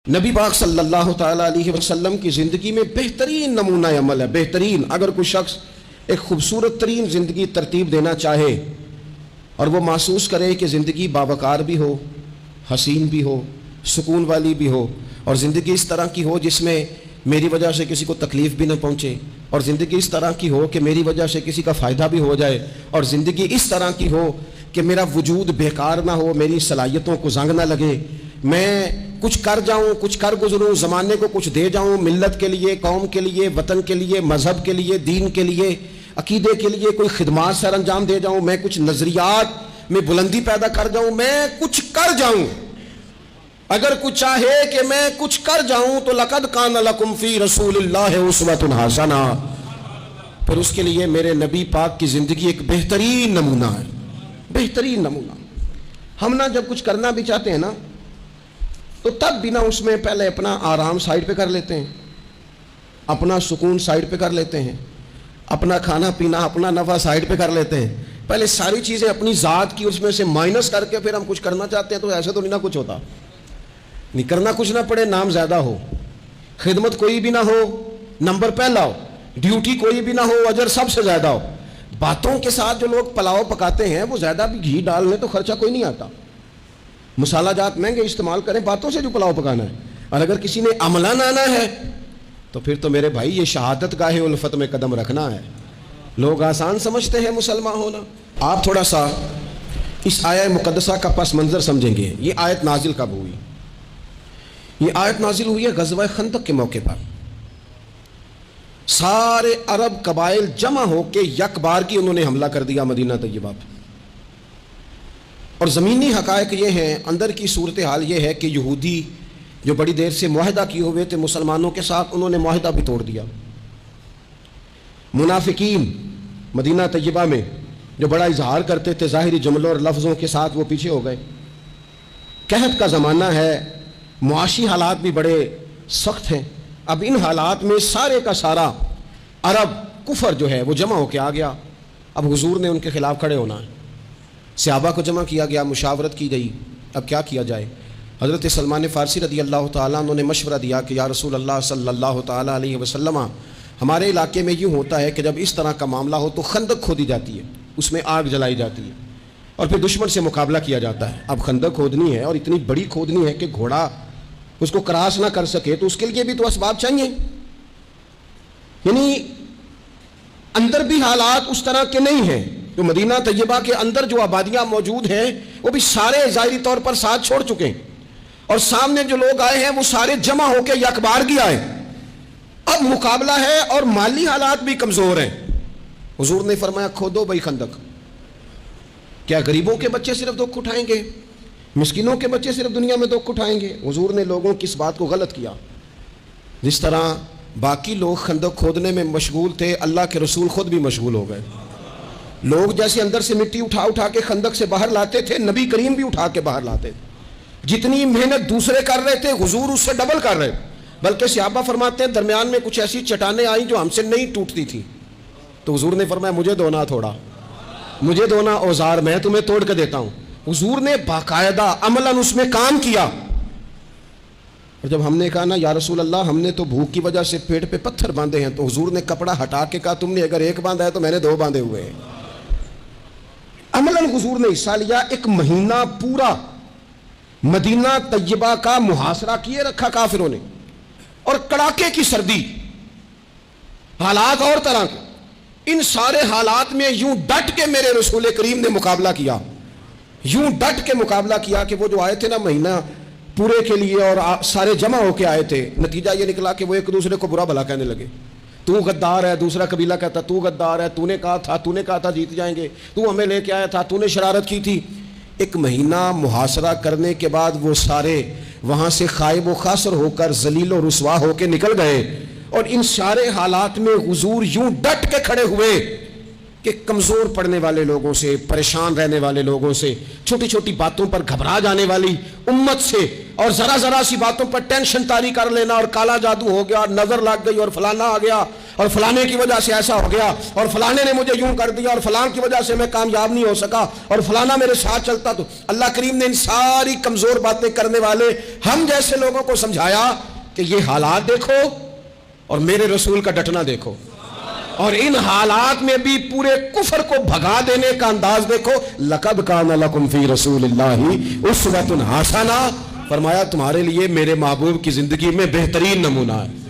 نبی پاک صلی اللہ تعالیٰ علیہ وسلم کی زندگی میں بہترین نمونہ عمل ہے. بہترین. اگر کوئی شخص ایک خوبصورت ترین زندگی ترتیب دینا چاہے اور وہ محسوس کرے کہ زندگی باوقار بھی ہو، حسین بھی ہو، سکون والی بھی ہو، اور زندگی اس طرح کی ہو جس میں میری وجہ سے کسی کو تکلیف بھی نہ پہنچے، اور زندگی اس طرح کی ہو کہ میری وجہ سے کسی کا فائدہ بھی ہو جائے، اور زندگی اس طرح کی ہو کہ میرا وجود بیکار نہ ہو، میری صلاحیتوں کو زنگ نہ لگے، میں کچھ کر جاؤں، کچھ کر گزروں، زمانے کو کچھ دے جاؤں، ملت کے لیے، قوم کے لیے، وطن کے لیے، مذہب کے لیے، دین کے لیے، عقیدے کے لیے کوئی خدمات سر انجام دے جاؤں، میں کچھ نظریات میں بلندی پیدا کر جاؤں، میں کچھ کر جاؤں. اگر کچھ چاہے کہ میں کچھ کر جاؤں تو لقد کان لکم فی رسول اللہ اسوۃ حسنہ، پھر اس کے لیے میرے نبی پاک کی زندگی ایک بہترین نمونہ ہے. بہترین نمونہ. ہم نہ جب کچھ کرنا بھی چاہتے ہیں نا تو تب بھی نہ اس میں پہلے اپنا آرام سائڈ پہ کر لیتے ہیں، اپنا سکون سائڈ پہ کر لیتے ہیں، اپنا کھانا پینا، اپنا نفع سائڈ پہ کر لیتے ہیں. پہلے ساری چیزیں اپنی ذات کی اس میں سے مائنس کر کے پھر ہم کچھ کرنا چاہتے ہیں. تو ایسے تو نہیں نہ کچھ ہوتا، نہیں کرنا کچھ نہ پڑے، نام زیادہ ہو، خدمت کوئی بھی نہ ہو، نمبر پہلا ہو، ڈیوٹی کوئی بھی نہ ہو، اجر سب سے زیادہ ہو. باتوں کے ساتھ جو لوگ پلاؤ پکاتے ہیں وہ زیادہ بھی گھی ڈالنے تو خرچہ کوئی نہیں آتا، مسالہ جات مہنگے استعمال کریں، باتوں سے جو پلاؤ پکانا ہے. اور اگر کسی نے عملان آنا ہے تو پھر تو میرے بھائی یہ شہادت گاہ الفت میں قدم رکھنا ہے. لوگ آسان سمجھتے ہیں مسلمان ہونا. آپ تھوڑا سا اس آیت مقدسہ کا پس منظر سمجھیں گے. یہ آیت نازل کب ہوئی؟ یہ آیت نازل ہوئی ہے غزوہ خندق کے موقع پر. سارے عرب قبائل جمع ہو کے یک بار کی انہوں نے حملہ کر دیا مدینہ طیبہ پہ. اور زمینی حقائق یہ ہیں، اندر کی صورتحال یہ ہے کہ یہودی جو بڑی دیر سے معاہدہ کیے ہوئے تھے مسلمانوں کے ساتھ، انہوں نے معاہدہ بھی توڑ دیا. منافقین مدینہ طیبہ میں جو بڑا اظہار کرتے تھے ظاہری جملوں اور لفظوں کے ساتھ، وہ پیچھے ہو گئے. قحط کا زمانہ ہے، معاشی حالات بھی بڑے سخت ہیں. اب ان حالات میں سارے کا سارا عرب کفر جو ہے وہ جمع ہو کے آ گیا. اب حضور نے ان کے خلاف کھڑے ہونا ہے. صحابہ کو جمع کیا گیا، مشاورت کی گئی، اب کیا کیا جائے. حضرت سلمان فارسی رضی اللہ تعالیٰ عنہ نے مشورہ دیا کہ یا رسول اللہ صلی اللہ تعالیٰ علیہ وسلم، ہمارے علاقے میں یوں ہوتا ہے کہ جب اس طرح کا معاملہ ہو تو خندق کھودی جاتی ہے، اس میں آگ جلائی جاتی ہے اور پھر دشمن سے مقابلہ کیا جاتا ہے. اب خندق کھودنی ہے اور اتنی بڑی کھودنی ہے کہ گھوڑا اس کو کراس نہ کر سکے، تو اس کے لیے بھی تو اسباب چاہیے. یعنی اندر بھی حالات اس طرح کے نہیں ہیں. جو مدینہ طیبہ کے اندر جو آبادیاں موجود ہیں وہ بھی سارے ظاہری طور پر ساتھ چھوڑ چکے ہیں، اور سامنے جو لوگ آئے ہیں وہ سارے جمع ہو کے یکبارگی آئے. اب مقابلہ ہے اور مالی حالات بھی کمزور ہیں. حضور نے فرمایا کھودو بھائی خندق. کیا غریبوں کے بچے صرف دکھ اٹھائیں گے؟ مسکینوں کے بچے صرف دنیا میں دکھ اٹھائیں گے؟ حضور نے لوگوں کی اس بات کو غلط کیا. جس طرح باقی لوگ خندق کھودنے میں مشغول تھے، اللہ کے رسول خود بھی مشغول ہو گئے. لوگ جیسے اندر سے مٹی اٹھا کے خندق سے باہر لاتے تھے، نبی کریم بھی اٹھا کے باہر لاتے تھے. جتنی محنت دوسرے کر رہے تھے حضور اس سے ڈبل کر رہے. بلکہ صحابہ فرماتے ہیں درمیان میں کچھ ایسی چٹانیں آئیں جو ہم سے نہیں ٹوٹتی تھی، تو حضور نے فرمایا مجھے دونا تھوڑا، مجھے دونا اوزار، میں تمہیں توڑ کے دیتا ہوں. حضور نے باقاعدہ عملاً اس میں کام کیا. اور جب ہم نے کہا نا یا رسول اللہ ہم نے تو بھوک کی وجہ سے پیٹ پہ پتھر باندھے ہیں، تو حضور نے کپڑا ہٹا کے کہا تم نے اگر ایک باندھا ہے تو میں نے 2 باندھے ہوئے ہیں. عملاً حضور نے حصہ لیا. 1 مہینہ پورا مدینہ طیبہ کا محاصرہ کیے رکھا کافروں نے، اور کڑاکے کی سردی، حالات اور طرح کے. ان سارے حالات میں یوں ڈٹ کے میرے رسول کریم نے مقابلہ کیا، یوں ڈٹ کے مقابلہ کیا کہ وہ جو آئے تھے نا مہینہ پورے کے لیے اور سارے جمع ہو کے آئے تھے، نتیجہ یہ نکلا کہ وہ ایک دوسرے کو برا بھلا کہنے لگے. تو غدار ہے، دوسرا قبیلہ کہتا تو غدار ہے، تو نے کہا تھا جیت جائیں گے، تو ہمیں لے کے آیا تھا، تو نے شرارت کی تھی. 1 مہینہ محاصرہ کرنے کے بعد وہ سارے وہاں سے خائب و خاسر ہو کر ذلیل و رسوا ہو کے نکل گئے. اور ان سارے حالات میں حضور یوں ڈٹ کے کھڑے ہوئے کہ کمزور پڑنے والے لوگوں سے، پریشان رہنے والے لوگوں سے، چھوٹی چھوٹی باتوں پر گھبرا جانے والی امت سے، اور ذرا ذرا سی باتوں پر ٹینشن طاری کر لینا اور کالا جادو ہو گیا، نظر لگ گئی اور فلانا آ گیا اور فلانے کی وجہ سے ایسا ہو گیا اور فلانے نے مجھے یوں کر دیا اور فلان کی وجہ سے میں کامیاب نہیں ہو سکا اور فلانا میرے ساتھ چلتا، تو اللہ کریم نے ان ساری کمزور باتیں کرنے والے ہم جیسے لوگوں کو سمجھایا کہ یہ حالات دیکھو اور میرے رسول کا ڈٹنا دیکھو، اور ان حالات میں بھی پورے کفر کو بھگا دینے کا انداز دیکھو۔ لَقَدْ كَانَ لَكُمْ فِي رَسُولِ اللَّهِ أُسْوَةٌ حَسَنَةٌ، فرمایا تمہارے لیے میرے محبوب کی زندگی میں بہترین نمونہ ہے۔